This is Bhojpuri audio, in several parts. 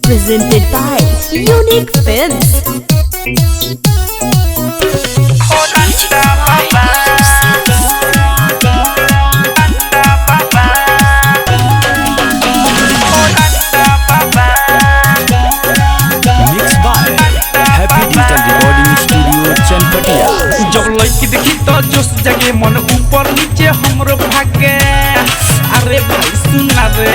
Presented by Unique Films. जब लड़की देखी तो जोश जगे मन ऊपर नीचे हमरो भागे। अरे भाई सुना रे,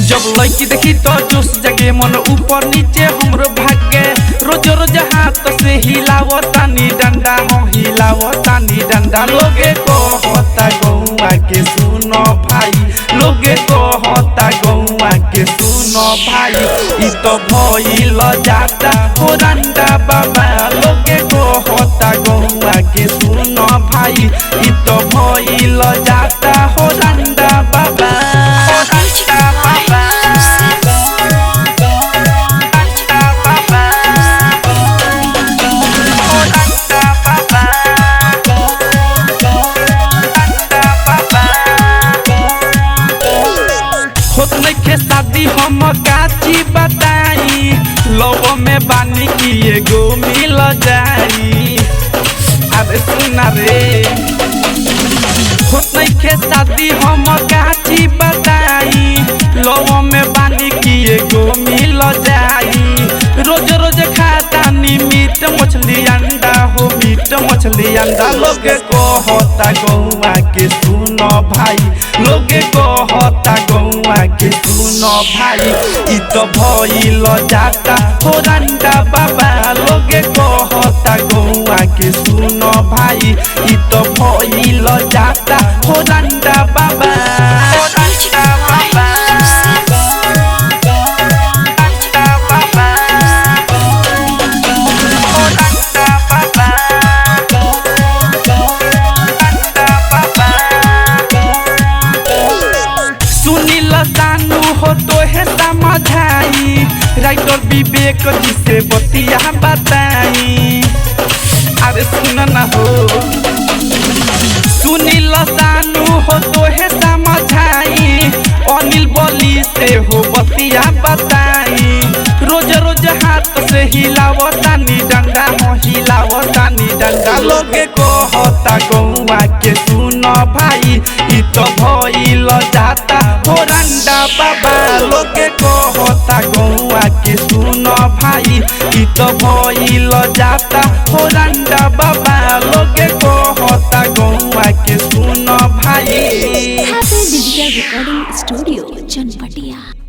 जब लड़की देखी तो जोश जगे मन ऊपर नीचे हमरो भागे। रोज रोज हाथ से हिलावो तानी डंडा, हो हिलावो तानी डंडा। लोगे को होता गौआ के सुनो भाई, लोगे को होता गौआ के सुनो भाई। ई तो भइल जाता हो डंडा बाबा, लोगे को होता गौआ के सुनो भाई। ई तो भइल जाता हो डंडा बाबा, हो डंडा बाबा। शादी हम काची बताई, लव में बानी की एगो मिल जाई। अरे सुना रे, होत नहीं के शादी हम काची बताई, लव में बानी की एगो मिल जाई। रोज रोज खातानी मीट मछली अंडा, हो मीट मछली अंडा। लोगे को होता गौआ के सुनो भाई, लोगे को होता गौआ के सुनो भाई। ई तो भइल जाता हो डंडा बाबा, लोगे को होता गौआ के सुनो भाई। ई तो भइल जाता हो डंडा बाबा, हो डंडा बाबा। हो तो है समझाई, राइटर विवेक जी से बतिया बताई। अरे सुन न हो, सुनील सानू हो तो है समझाई, अनिल बली से हो बतिया बताई। रोज रोज हाथ से हिलावो तानी डंडा, हो हिलावो तानी डंडा। लोगे को होता गौआ के सुनो भाई, ई तो भइल जाता हो डंडा बाबा। लोगे को होता गौआ के सुनो भाई, ई तो भइल जाता हो डंडा बाबा। लोगे को होता गौआ के सुनो भाई। Happy Digital Recording Studio, Chanpatia।